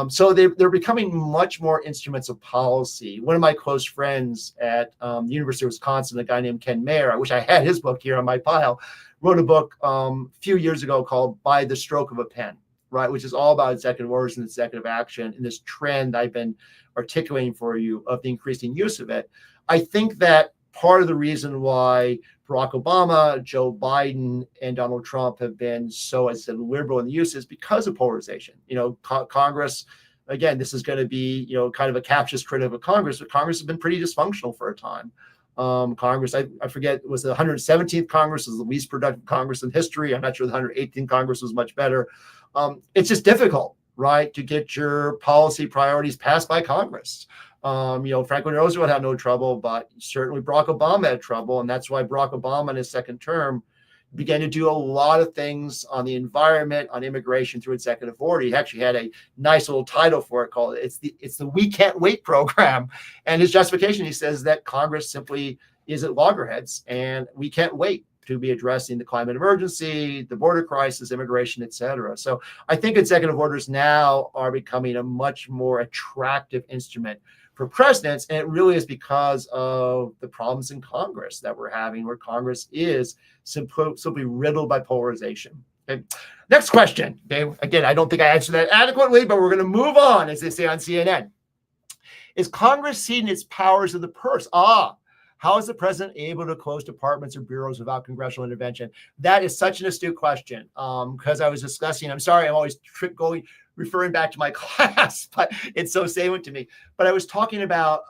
So they're becoming much more instruments of policy. One of my close friends at the University of Wisconsin, a guy named Ken Mayer, I wish I had his book here on my pile, wrote a book a few years ago called By the Stroke of a Pen, right? Which is all about executive orders and executive action and this trend I've been articulating for you of the increasing use of it. I think that part of the reason why Barack Obama, Joe Biden, and Donald Trump have been so, as I said, liberal in the use is because of polarization. Congress, again, this is going to be, kind of a captious critic of Congress, but Congress has been pretty dysfunctional for a time. Congress, I forget, was the 117th Congress was the least productive Congress in history. I'm not sure the 118th Congress was much better. It's just difficult, right, to get your policy priorities passed by Congress. Franklin Roosevelt had no trouble, but certainly Barack Obama had trouble. And that's why Barack Obama in his second term began to do a lot of things on the environment, on immigration through executive order. He actually had a nice little title for it called it's the We Can't Wait program. And his justification, he says that Congress simply is at loggerheads and we can't wait to be addressing the climate emergency, the border crisis, immigration, et cetera. So I think executive orders now are becoming a much more attractive instrument for presidents. And it really is because of the problems in Congress that we're having, where Congress is simply riddled by polarization. Okay. Next question. Okay. Again, I don't think I answered that adequately, but we're going to move on, as they say on CNN. Is Congress ceding its powers of the purse? How is the president able to close departments or bureaus without congressional intervention? That is such an astute question, because I was discussing, I'm sorry, I'm always referring back to my class, but it's so salient to me. But I was talking about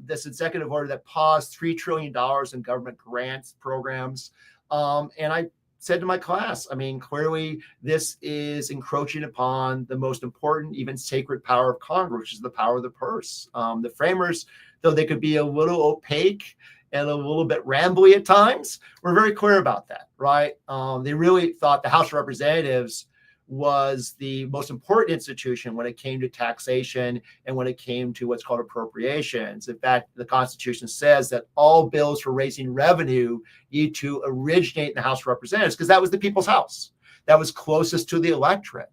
this executive order that paused $3 trillion in government grants programs. And I said to my class, I mean, clearly this is encroaching upon the most important, even sacred power of Congress, which is the power of the purse. The framers, though they could be a little opaque and a little bit rambly at times, were very clear about that, right? They really thought the House of Representatives was the most important institution when it came to taxation and when it came to what's called appropriations. In fact, the Constitution says that all bills for raising revenue need to originate in the House of Representatives because that was the people's house. That was closest to the electorate.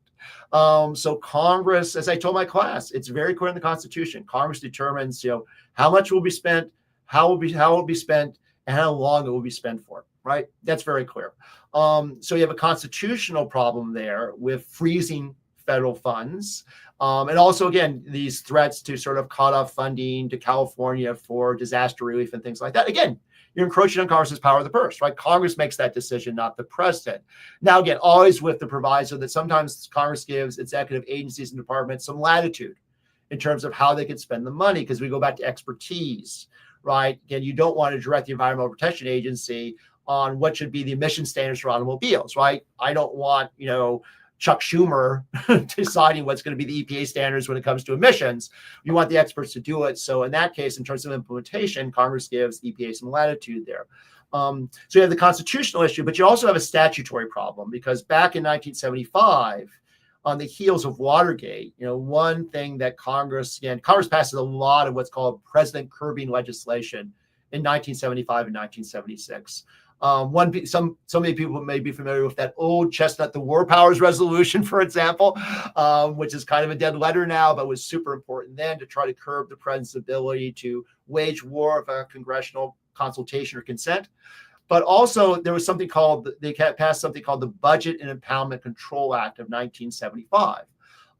So Congress, as I told my class, it's very clear in the Constitution. Congress determines, how much will be spent, how it will be spent, and how long it will be spent for. Right? That's very clear. So you have a constitutional problem there with freezing federal funds. And also, again, these threats to sort of cut off funding to California for disaster relief and things like that. Again, you're encroaching on Congress's power of the purse, right? Congress makes that decision, not the president. Now, again, always with the proviso that sometimes Congress gives executive agencies and departments some latitude in terms of how they can spend the money, because we go back to expertise, right? Again, you don't want to direct the Environmental Protection Agency on what should be the emission standards for automobiles, right? I don't want, Chuck Schumer deciding what's going to be the EPA standards when it comes to emissions. You want the experts to do it. So in that case, in terms of implementation, Congress gives EPA some latitude there. So you have the constitutional issue, but you also have a statutory problem, because back in 1975, on the heels of Watergate, one thing that Congress passes a lot of what's called president curbing legislation in 1975 and 1976. Some many people may be familiar with that old chestnut, the War Powers Resolution, for example, which is kind of a dead letter now, but was super important then to try to curb the president's ability to wage war without congressional consultation or consent. But also there was they passed something called the Budget and Impoundment Control Act of 1975.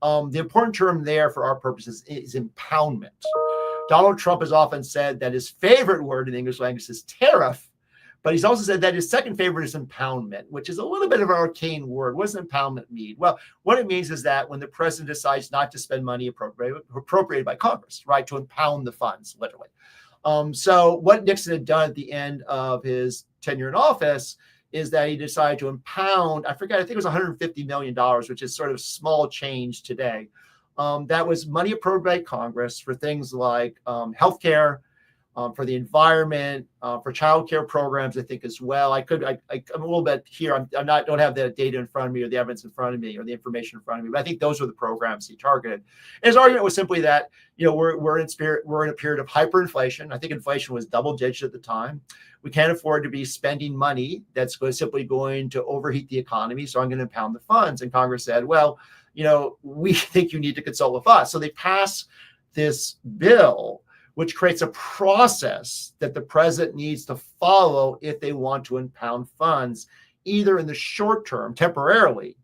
The important term there for our purposes is impoundment. Donald Trump has often said that his favorite word in the English language is tariff, but he's also said that his second favorite is impoundment, which is a little bit of an arcane word. What does impoundment mean? Well, what it means is that when the president decides not to spend money appropriated by Congress, right, to impound the funds, literally. So what Nixon had done at the end of his tenure in office is that he decided to impound, I think it was $150 million, which is sort of small change today. That was money appropriated by Congress for things like healthcare, for the environment, for child care programs, I think as well. I'm a little bit here. Don't have the data in front of me or the evidence in front of me or the information in front of me, but I think those were the programs he targeted. And his argument was simply that, we're in a period of hyperinflation. I think inflation was double digit at the time. We can't afford to be spending money that's simply going to overheat the economy. So I'm going to impound the funds. And Congress said, well, we think you need to consult with us. So they pass this bill, which creates a process that the president needs to follow if they want to impound funds, either in the short term, temporarily,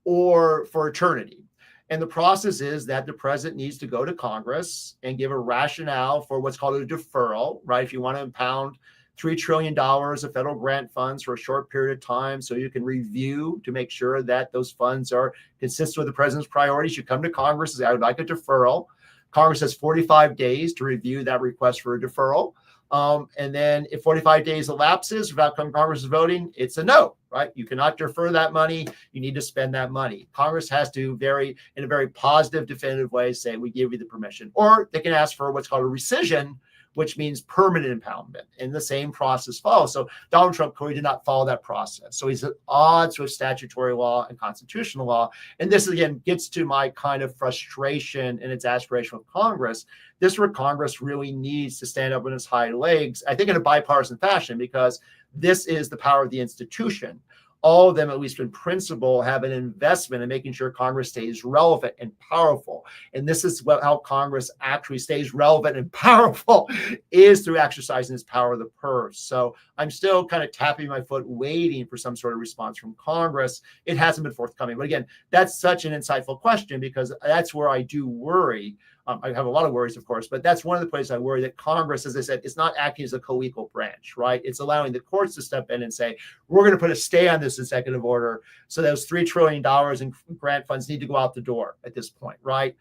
or for eternity. And the process is that the president needs to go to Congress and give a rationale for what's called a deferral, right? If you want to impound $3 trillion of federal grant funds for a short period of time, so you can review to make sure that those funds are consistent with the president's priorities, you come to Congress and say, I would like a deferral. Congress has 45 days to review that request for a deferral. And then if 45 days elapses without Congress voting, it's a no, right? You cannot defer that money. You need to spend that money. Congress has to in a very positive, definitive way, say, we give you the permission. Or they can ask for what's called a rescission, which means permanent impoundment, and the same process follows. So Donald Trump clearly did not follow that process. So he's at odds with statutory law and constitutional law. And this, again, gets to my kind of frustration and its aspiration with Congress. This is where Congress really needs to stand up on its hind legs, I think in a bipartisan fashion, because this is the power of the institution. All of them, at least in principle, have an investment in making sure Congress stays relevant and powerful. And this is how Congress actually stays relevant and powerful, is through exercising its power of the purse. So I'm still kind of tapping my foot, waiting for some sort of response from Congress. It hasn't been forthcoming. But again, that's such an insightful question, because that's where I do worry. I have a lot of worries, of course, but that's one of the places I worry that Congress, as I said, is not acting as a co-equal branch, right? It's allowing the courts to step in and say, we're going to put a stay on this executive order. So those $3 trillion in grant funds need to go out the door at this point, right?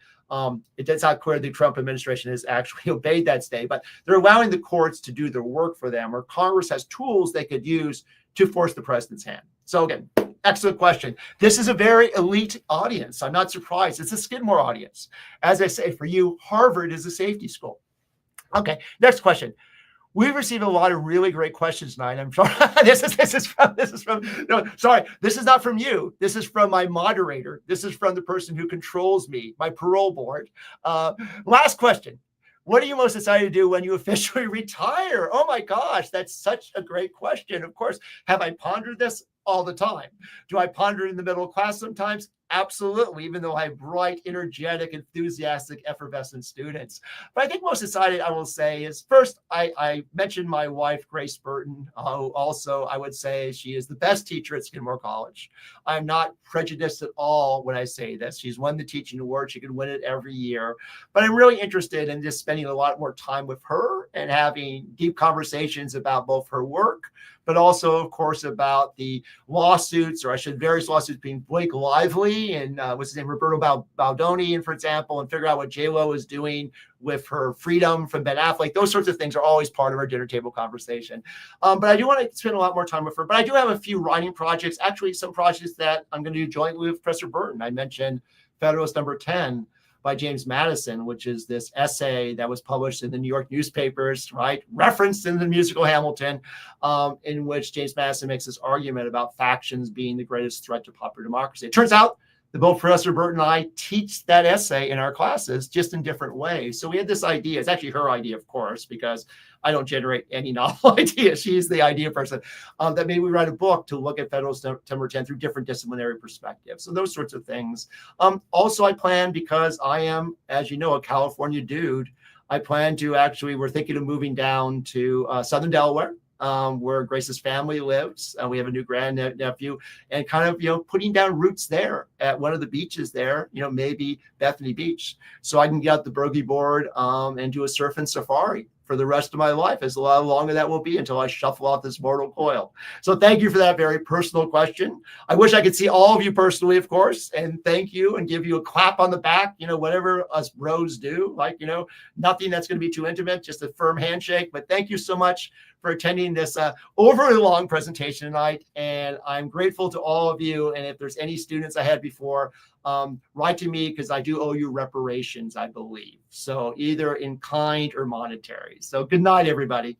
It's not clear the Trump administration has actually obeyed that stay, but they're allowing the courts to do their work for them, or Congress has tools they could use to force the president's hand? So again, excellent question. This is a very elite audience. I'm not surprised. It's a Skidmore audience. As I say, for you, Harvard is a safety school. Okay, next question. We've received a lot of really great questions tonight. I'm sorry. This is from. No, sorry. This is not from you. This is from my moderator. This is from the person who controls me, my parole board. Last question. What are you most excited to do when you officially retire? Oh my gosh, that's such a great question. Of course, have I pondered this? All the time. Do I ponder it in the middle class sometimes? Absolutely, even though I have bright, energetic, enthusiastic, effervescent students. But I think most excited, I will say, is first, I mentioned my wife, Grace Burton, who also, I would say, she is the best teacher at Skidmore College. I'm not prejudiced at all when I say this. She's won the teaching award. She can win it every year. But I'm really interested in just spending a lot more time with her and having deep conversations about both her work, but also, of course, about the lawsuits, or I should various lawsuits between Blake Lively and what's his name, Roberto Baldoni, and for example, and figure out what J-Lo is doing with her freedom from Ben Affleck. Those sorts of things are always part of our dinner table conversation. But I do want to spend a lot more time with her. But I do have a few writing projects, actually some projects that I'm going to do jointly with Professor Burton. I mentioned Federalist Number 10 by James Madison, which is this essay that was published in the New York newspapers, right? Referenced in the musical Hamilton, in which James Madison makes this argument about factions being the greatest threat to popular democracy. It turns out that both Professor Burton and I teach that essay in our classes, just in different ways. So we had this idea. It's actually her idea, of course, because I don't generate any novel ideas. She's the idea person. That maybe we write a book to look at Federalist Number 10 through different disciplinary perspectives. So those sorts of things. Also, I plan, because I am, as you know, a California dude, I plan to actually, we're thinking of moving down to Southern Delaware, where Grace's family lives. We have a new grandnephew, and kind of, putting down roots there at one of the beaches there, maybe Bethany Beach, so I can get out the boogie board and do a surf and safari for the rest of my life, as longer that will be until I shuffle off this mortal coil. So thank you for that very personal question. I wish I could see all of you personally, of course, and thank you and give you a clap on the back, whatever us bros do, nothing that's going to be too intimate, just a firm handshake. But thank you so much for attending this overly long presentation tonight. And I'm grateful to all of you. And if there's any students I had before, write to me, because I do owe you reparations, I believe. So either in kind or monetary. So good night, everybody.